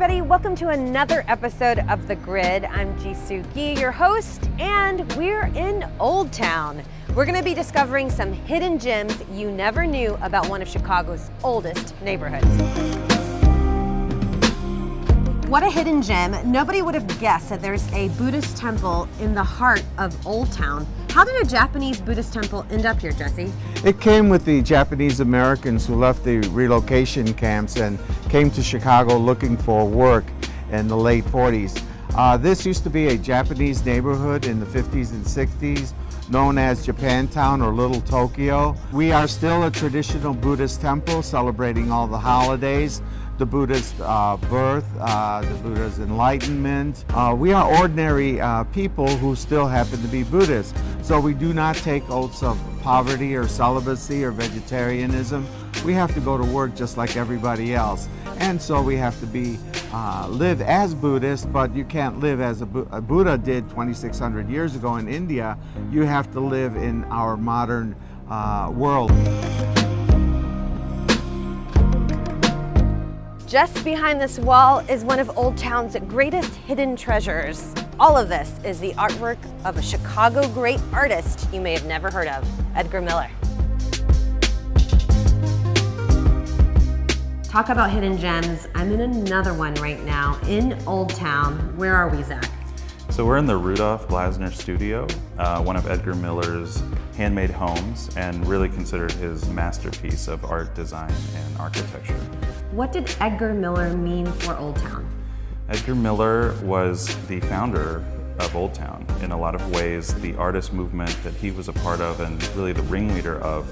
everybody, welcome to another episode of The Grid. I'm Jisoo Gi, your host, and we're in Old Town. We're gonna be discovering some hidden gems you never knew about one of Chicago's oldest neighborhoods. What a hidden gem. Nobody would have guessed that there's a Buddhist temple in the heart of Old Town. How did a Japanese Buddhist temple end up here, Jesse? It came with the Japanese Americans who left the relocation camps and came to Chicago looking for work in the late 40s. This used to be a Japanese neighborhood in the 50s and 60s, known as Japantown or Little Tokyo. We are still a traditional Buddhist temple celebrating all the holidays, the Buddha's birth, the Buddha's enlightenment. We are ordinary people who still happen to be Buddhists. So we do not take oaths of poverty or celibacy or vegetarianism. We have to go to work just like everybody else. And so we have to live as Buddhists, but you can't live as a Buddha did 2,600 years ago in India. You have to live in our modern world. Just behind this wall is one of Old Town's greatest hidden treasures. All of this is the artwork of a Chicago great artist you may have never heard of, Edgar Miller. Talk about hidden gems. I'm in another one right now in Old Town. Where are we, Zach? So we're in the Rudolph Glasner studio, one of Edgar Miller's handmade homes, and really considered his masterpiece of art design and architecture. What did Edgar Miller mean for Old Town? Edgar Miller was the founder of Old Town. In a lot of ways, the artist movement that he was a part of and really the ringleader of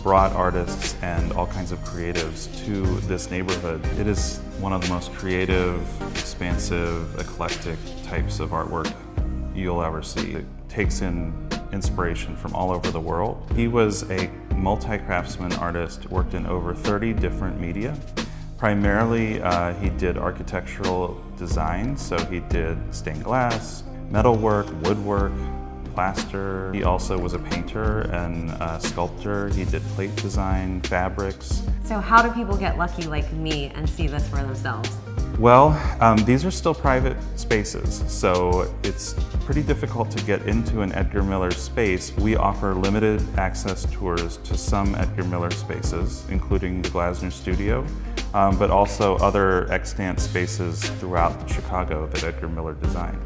brought artists and all kinds of creatives to this neighborhood. It is one of the most creative, expansive, eclectic types of artwork you'll ever see. It takes in inspiration from all over the world. He was a multi-craftsman artist, worked in over 30 different media. Primarily, he did architectural design, so he did stained glass, metalwork, woodwork, plaster. He also was a painter and a sculptor. He did plate design, fabrics. So how do people get lucky like me and see this for themselves? Well, these are still private spaces, so it's pretty difficult to get into an Edgar Miller space. We offer limited access tours to some Edgar Miller spaces, including the Glasner studio, but also other extant spaces throughout Chicago that Edgar Miller designed.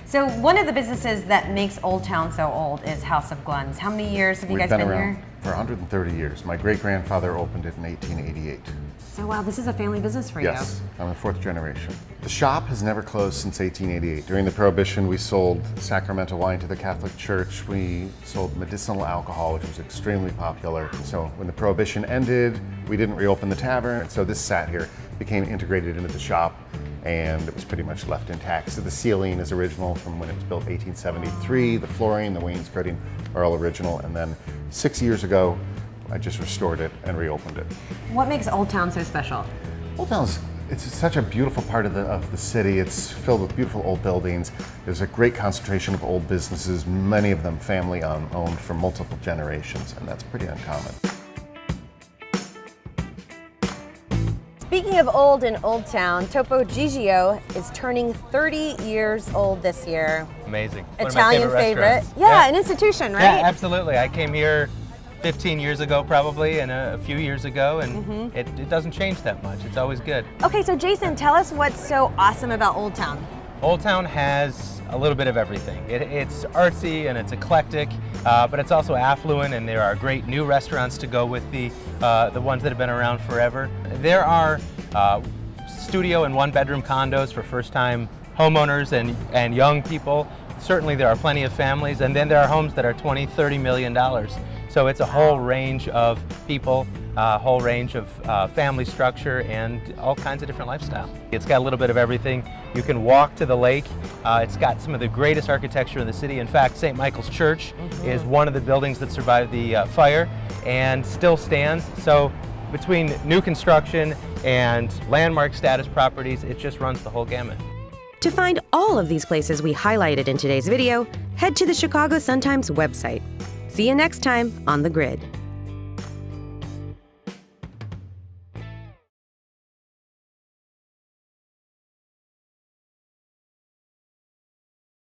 So one of the businesses that makes Old Town so old is House of Gluns. How many years have you guys been here? For 130 years. My great-grandfather opened it in 1888. So wow, this is a family business for you. Yes, I'm the fourth generation. The shop has never closed since 1888. During the Prohibition, we sold sacramental wine to the Catholic Church. We sold medicinal alcohol, which was extremely popular. So when the Prohibition ended, we didn't reopen the tavern, and so this sat here, became integrated into the shop, and it was pretty much left intact. So the ceiling is original from when it was built 1873. The flooring, the wainscoting are all original, and then 6 years ago, I just restored it and reopened it. What makes Old Town so special? Old Town's, it's such a beautiful part of the city. It's filled with beautiful old buildings. There's a great concentration of old businesses, many of them family owned for multiple generations, and that's pretty uncommon. Speaking of old in Old Town, Topo Gigio is turning 30 years old this year. Amazing. Italian favorite. Yeah, an institution, right? Yeah, absolutely. I came here 15 years ago probably, and a few years ago, and it doesn't change that much. It's always good. Okay, so Jason, tell us what's so awesome about Old Town. Old Town has a little bit of everything. It's artsy and it's eclectic, but it's also affluent, and there are great new restaurants to go with the ones that have been around forever. There are studio and one-bedroom condos for first-time homeowners and young people. Certainly there are plenty of families, and then there are homes that are $20, $30 million. So it's a whole range of people, a whole range of family structure, and all kinds of different lifestyle. It's got a little bit of everything. You can walk to the lake. It's got some of the greatest architecture in the city. In fact, St. Michael's Church is one of the buildings that survived the fire and still stands. So between new construction and landmark status properties, it just runs the whole gamut. To find all of these places we highlighted in today's video, head to the Chicago Sun-Times website. See you next time on The Grid.